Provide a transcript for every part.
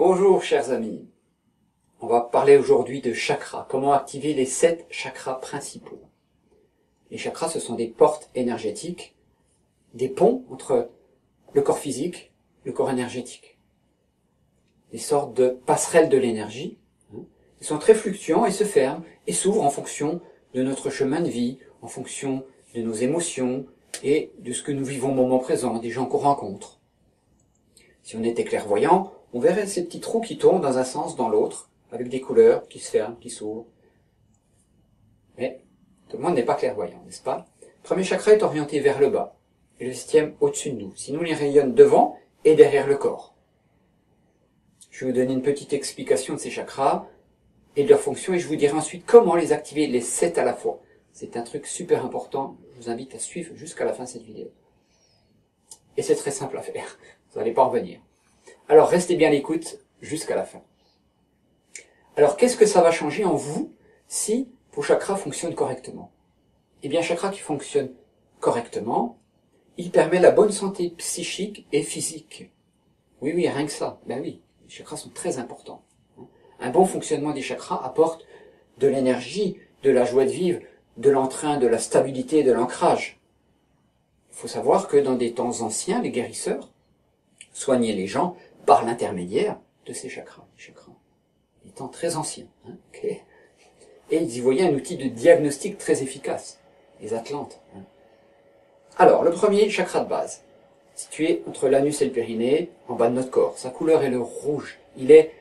Bonjour chers amis, on va parler aujourd'hui de chakras, comment activer les 7 chakras principaux. Les chakras, ce sont des portes énergétiques, des ponts entre le corps physique et le corps énergétique. Des sortes de passerelles de l'énergie. Ils sont très fluctuants et se ferment et s'ouvrent en fonction de notre chemin de vie, en fonction de nos émotions et de ce que nous vivons au moment présent, des gens qu'on rencontre. Si on était clairvoyant, on verrait ces petits trous qui tournent dans un sens, dans l'autre, avec des couleurs qui se ferment, qui s'ouvrent. Mais tout le monde n'est pas clairvoyant, n'est-ce pas? Le premier chakra est orienté vers le bas, et le 7e au-dessus de nous. Sinon, il rayonne devant et derrière le corps. Je vais vous donner une petite explication de ces chakras et de leurs fonctions, et je vous dirai ensuite comment les activer, les 7 à la fois. C'est un truc super important, je vous invite à suivre jusqu'à la fin de cette vidéo. Et c'est très simple à faire, vous n'allez pas en revenir. Alors restez bien à l'écoute jusqu'à la fin. Alors qu'est-ce que ça va changer en vous si vos chakras fonctionnent correctement? Eh bien, un chakra qui fonctionne correctement, il permet la bonne santé psychique et physique. Oui, rien que ça. Ben oui, les chakras sont très importants. Un bon fonctionnement des chakras apporte de l'énergie, de la joie de vivre, de l'entrain, de la stabilité, de l'ancrage. Il faut savoir que dans des temps anciens, les guérisseurs soignaient les gens par l'intermédiaire de ces chakras. Les chakras étant très anciens. Okay. Et ils y voyaient un outil de diagnostic très efficace, les Atlantes. Alors, le premier chakra de base, situé entre l'anus et le périnée, en bas de notre corps. Sa couleur est le rouge. Il est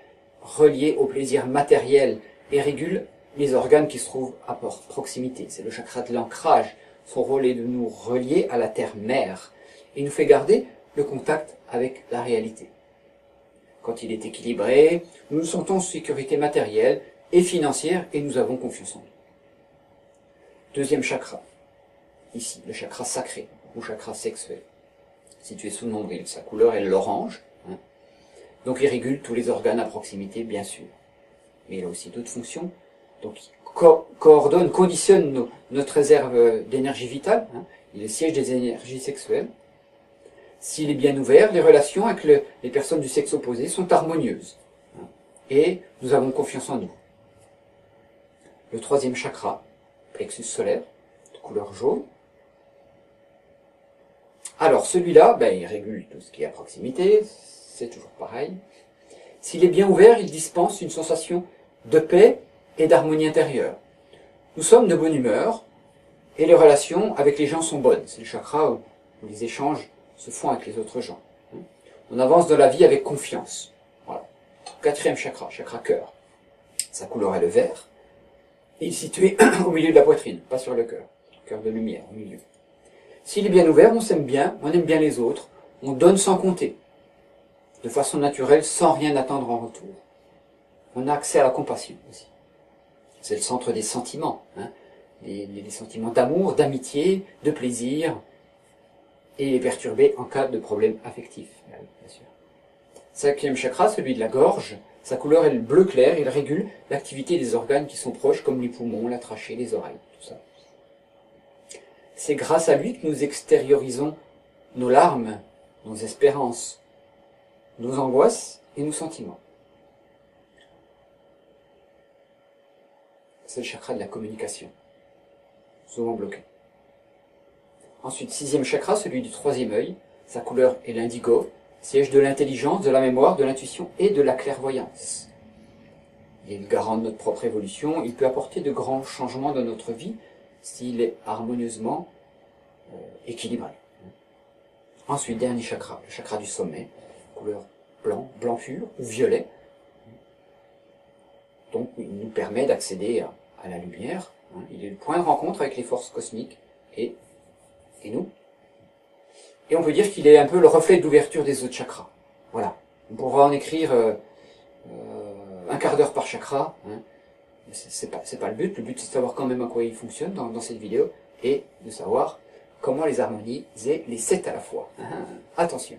relié au plaisir matériel et régule les organes qui se trouvent à proximité. C'est le chakra de l'ancrage. Son rôle est de nous relier à la terre-mère et nous fait garder le contact avec la réalité. Quand il est équilibré, nous nous sentons en sécurité matérielle et financière et nous avons confiance en nous. Deuxième chakra, ici, le chakra sacré ou chakra sexuel, situé sous le nombril. Sa couleur est l'orange. Donc il régule tous les organes à proximité, bien sûr. Mais il a aussi d'autres fonctions. Donc il coordonne, conditionne notre réserve d'énergie vitale. Il est le siège des énergies sexuelles. S'il est bien ouvert, les relations avec les personnes du sexe opposé sont harmonieuses. Et nous avons confiance en nous. Le troisième chakra, plexus solaire, de couleur jaune. Alors celui-là, il régule tout ce qui est à proximité, c'est toujours pareil. S'il est bien ouvert, il dispense une sensation de paix et d'harmonie intérieure. Nous sommes de bonne humeur et les relations avec les gens sont bonnes. C'est le chakra où les échanges se font avec les autres gens. On avance dans la vie avec confiance. Voilà. Quatrième chakra, chakra cœur. Sa couleur est le vert. Il est situé au milieu de la poitrine, pas sur le cœur. Cœur de lumière, au milieu. S'il est bien ouvert, on s'aime bien, on aime bien les autres, on donne sans compter, de façon naturelle, sans rien attendre en retour. On a accès à la compassion aussi. C'est le centre des sentiments, les sentiments d'amour, d'amitié, de plaisir, et il est perturbé en cas de problème affectif, bien sûr. Cinquième chakra, celui de la gorge, sa couleur est le bleu clair, il régule l'activité des organes qui sont proches, comme les poumons, la trachée, les oreilles, tout ça. C'est grâce à lui que nous extériorisons nos larmes, nos espérances, nos angoisses et nos sentiments. C'est le chakra de la communication, souvent bloqué. Ensuite, sixième chakra, celui du troisième œil, sa couleur est l'indigo, siège de l'intelligence, de la mémoire, de l'intuition et de la clairvoyance. Il est le garant de notre propre évolution, il peut apporter de grands changements dans notre vie s'il est harmonieusement équilibré. Ensuite, dernier chakra, le chakra du sommet, couleur blanc pur ou violet. Donc, il nous permet d'accéder à la lumière. Il est le point de rencontre avec les forces cosmiques et nous. Et on peut dire qu'il est un peu le reflet d'ouverture des autres chakras. Voilà. On pourra en écrire un quart d'heure par chakra. C'est pas le but. Le but, c'est de savoir quand même à quoi il fonctionne dans cette vidéo et de savoir comment les harmoniser les 7 à la fois. Attention.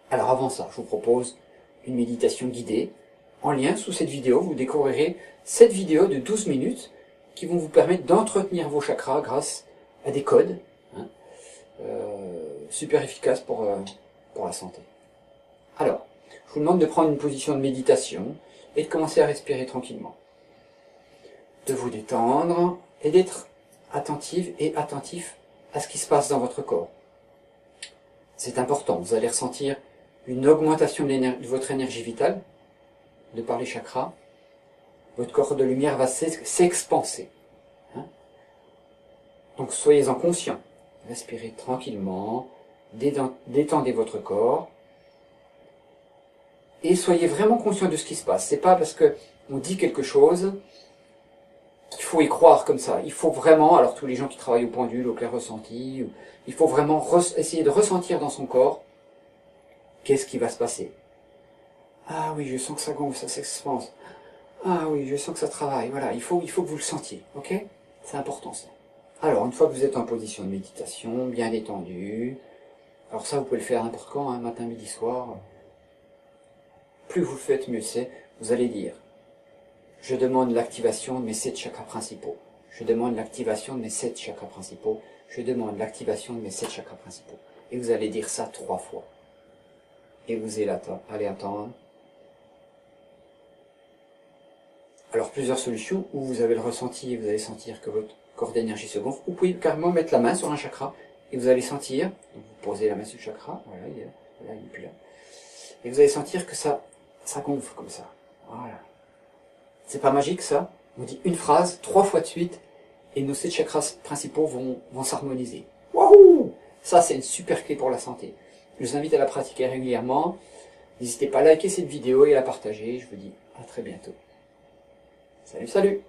Alors avant ça, je vous propose une méditation guidée. En lien sous cette vidéo, vous découvrirez 7 vidéos de 12 minutes qui vont vous permettre d'entretenir vos chakras grâce à des codes super efficaces pour la santé. Alors, je vous demande de prendre une position de méditation et de commencer à respirer tranquillement. De vous détendre et d'être attentive et attentif à ce qui se passe dans votre corps. C'est important, vous allez ressentir une augmentation de votre énergie vitale, de par les chakras. Votre corps de lumière va s'expanser. Hein? Donc soyez-en conscients. Respirez tranquillement, détendez votre corps, et soyez vraiment conscient de ce qui se passe. C'est pas parce que on dit quelque chose qu'il faut y croire comme ça. Il faut vraiment, alors tous les gens qui travaillent au pendule, au clair ressenti, il faut vraiment essayer de ressentir dans son corps qu'est-ce qui va se passer. Ah oui, je sens que ça gonfle, ça s'expanse. Ah oui, je sens que ça travaille. Voilà, il faut que vous le sentiez, ok? C'est important ça. Alors, une fois que vous êtes en position de méditation, bien détendu, alors ça vous pouvez le faire n'importe quand, hein, matin, midi, soir. Plus vous le faites, mieux c'est. Vous allez dire, je demande l'activation de mes 7 chakras principaux. Je demande l'activation de mes 7 chakras principaux. Je demande l'activation de mes 7 chakras principaux. Et vous allez dire ça 3 fois. Et vous allez attendre. Alors plusieurs solutions, où vous avez le ressenti et vous allez sentir que votre corps d'énergie se gonfle. Vous pouvez carrément mettre la main sur un chakra et vous allez sentir, donc vous posez la main sur le chakra, voilà, il est là, voilà, il est plus là. Et vous allez sentir que ça gonfle comme ça. Voilà. C'est pas magique ça? On dit une phrase, 3 fois de suite, et nos 7 chakras principaux vont s'harmoniser. Wouhou! Ça c'est une super clé pour la santé. Je vous invite à la pratiquer régulièrement. N'hésitez pas à liker cette vidéo et à la partager. Je vous dis à très bientôt. Salut, salut!